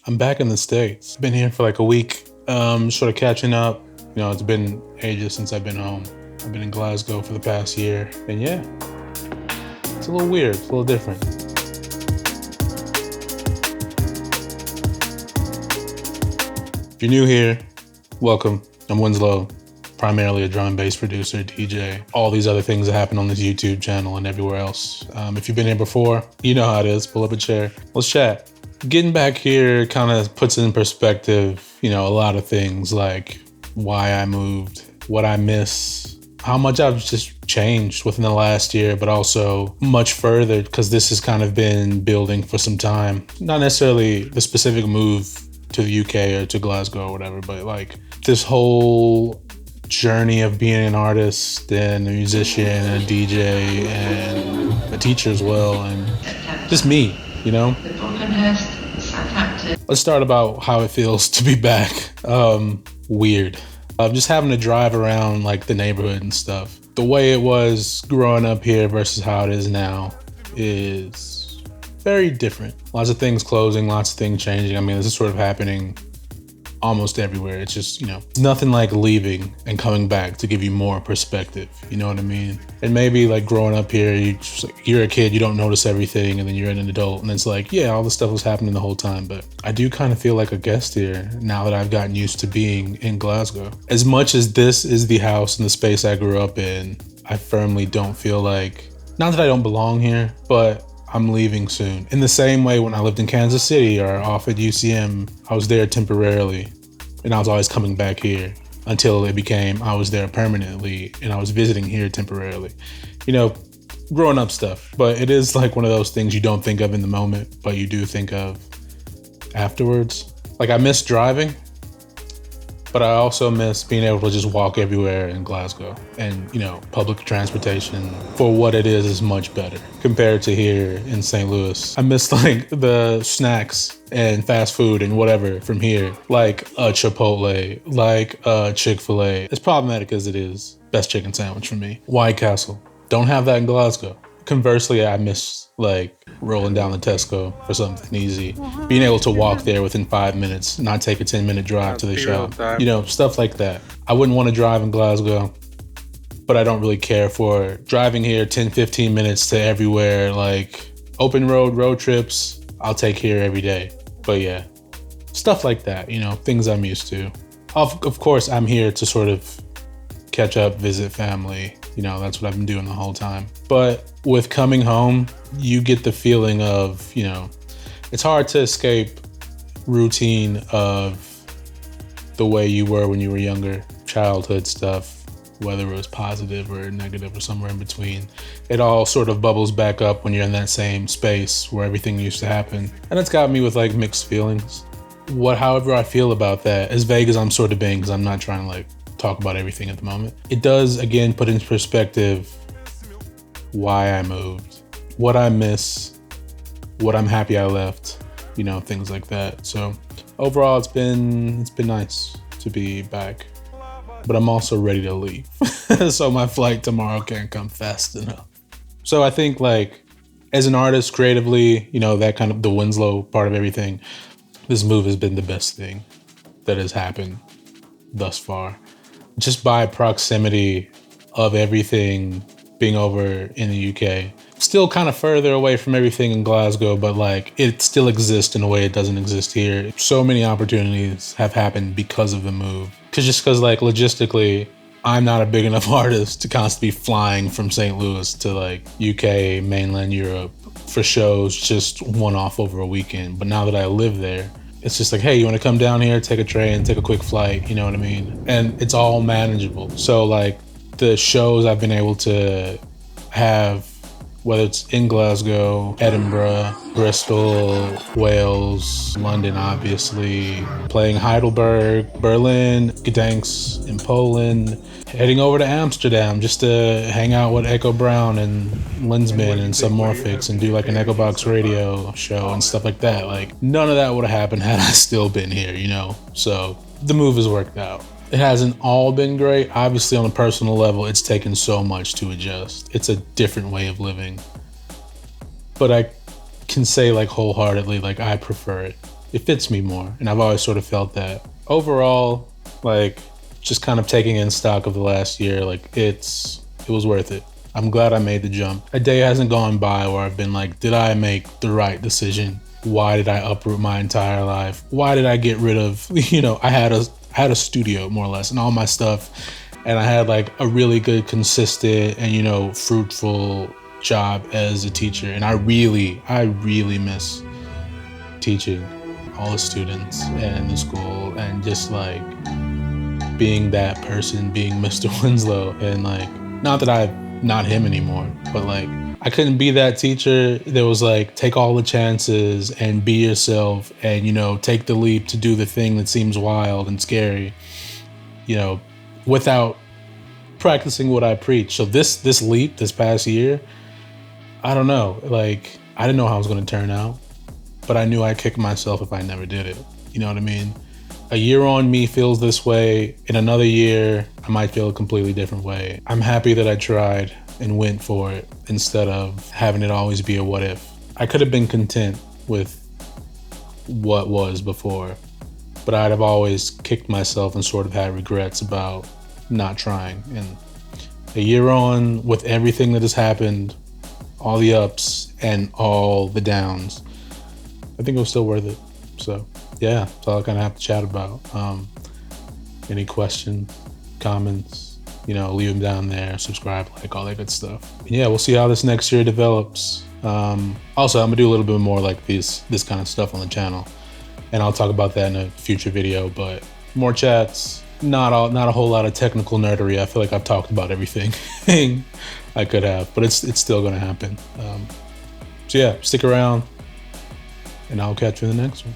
I'm back in the States. Been here for like a week, sort of catching up. You know, it's been ages since I've been home. I've been in Glasgow for the past year, and yeah, it's a little weird, it's a little different. If you're new here, welcome. I'm Winslow, primarily a drum and bass producer, DJ, all these other things that happen on this YouTube channel and everywhere else. If you've been here before, you know how it is. Pull up a chair, let's chat. Getting back here kind of puts in perspective, you know, a lot of things like why I moved, what I miss, how much I've just changed within the last year, but also much further because this has kind of been building for some time. Not necessarily the specific move to the UK or to Glasgow or whatever, but like this whole journey of being an artist and a musician and a DJ and a teacher as well, and just me, you know? Let's start about how it feels to be back. Weird. Just having to drive around like the neighborhood and stuff. The way it was growing up here versus how it is now is very different. Lots of things closing, lots of things changing. I mean, this is sort of happening almost everywhere. It's just, you know, nothing like leaving and coming back to give you more perspective. You know what I mean? And maybe like growing up here, you're a kid, you don't notice everything, and then you're an adult and it's like, yeah, all this stuff was happening the whole time. But I do kind of feel like a guest here now that I've gotten used to being in Glasgow. As much as this is the house and the space I grew up in, I firmly don't feel like, not that I don't belong here, but I'm leaving soon. In the same way when I lived in Kansas City or off at UCM, I was there temporarily and I was always coming back here until it became I was there permanently and I was visiting here temporarily. You know, growing up stuff. But it is like one of those things you don't think of in the moment, but you do think of afterwards. Like I miss driving, but I also miss being able to just walk everywhere in Glasgow. And, you know, public transportation for what it is much better compared to here in St. Louis. I miss like the snacks and fast food and whatever from here, like a Chipotle, like a Chick-fil-A. As problematic as it is, best chicken sandwich for me. White Castle, don't have that in Glasgow. Conversely, I miss like rolling down the Tesco for something easy. Being able to walk there within 5 minutes, not take a 10-minute drive to the shop. You know, stuff like that. I wouldn't want to drive in Glasgow, but I don't really care for driving here 10, 15 minutes to everywhere. Like open road trips, I'll take here every day. But yeah, stuff like that, you know, things I'm used to. Of course, I'm here to sort of catch up, visit family. You know, that's what I've been doing the whole time. But with coming home, you get the feeling of, you know, it's hard to escape routine of the way you were when you were younger, childhood stuff, whether it was positive or negative or somewhere in between. It all sort of bubbles back up when you're in that same space where everything used to happen. And it's got me with like mixed feelings. However I feel about that, as vague as I'm sort of being, because I'm not trying to like talk about everything at the moment. It does, again, put into perspective why I moved, what I miss, what I'm happy I left, you know, things like that. So overall, it's been nice to be back, but I'm also ready to leave. So my flight tomorrow can't come fast enough. So I think like as an artist creatively, you know, that kind of the Winslow part of everything, this move has been the best thing that has happened thus far. Just by proximity of everything being over in the UK. Still kind of further away from everything in Glasgow, but like it still exists in a way it doesn't exist here. So many opportunities have happened because of the move. Because like logistically, I'm not a big enough artist to constantly be flying from St. Louis to like UK, mainland Europe for shows just one off over a weekend. But now that I live there, it's just like, hey, you want to come down here, take a train, take a quick flight, you know what I mean? And it's all manageable. So like the shows I've been able to have, whether it's in Glasgow, Edinburgh, Bristol, Wales, London, obviously, playing Heidelberg, Berlin, Gdansk in Poland, heading over to Amsterdam just to hang out with Echo Brown and Lensman and Submorphics and do like an Echo Box radio show and stuff like that. Like none of that would have happened had I still been here, you know? So the move has worked out. It hasn't all been great. Obviously on a personal level, it's taken so much to adjust. It's a different way of living. But I can say like wholeheartedly, like I prefer it. it fits me more. And I've always sort of felt that. Overall, like, just kind of taking in stock of the last year, like, it was worth it. I'm glad I made the jump. A day hasn't gone by where I've been like, did I make the right decision? Why did I uproot my entire life? Why did I get rid of, I had a studio more or less and all my stuff. And I had like a really good, consistent and, fruitful job as a teacher. And I really miss teaching all the students and the school and just like being that person, being Mr. Winslow. And like, not that I'm not him anymore, but like, I couldn't be that teacher that was like, take all the chances and be yourself and, take the leap to do the thing that seems wild and scary, without practicing what I preach. So this leap this past year, I don't know, like, I didn't know how it was going to turn out, but I knew I'd kick myself if I never did it. You know what I mean? A year on, me feels this way. In another year, I might feel a completely different way. I'm happy that I tried and went for it instead of having it always be a what if. I could have been content with what was before, but I'd have always kicked myself and sort of had regrets about not trying. And a year on, with everything that has happened, all the ups and all the downs, I think it was still worth it. So yeah, that's all I kind of have to chat about. Any questions, comments, leave them down there, subscribe, like all that good stuff. And yeah, we'll see how this next year develops. Also, I'm gonna do a little bit more like this kind of stuff on the channel, and I'll talk about that in a future video. But more chats, not a whole lot of technical nerdery. I feel like I've talked about everything I could have, but it's still gonna happen. So yeah, stick around, and I'll catch you in the next one.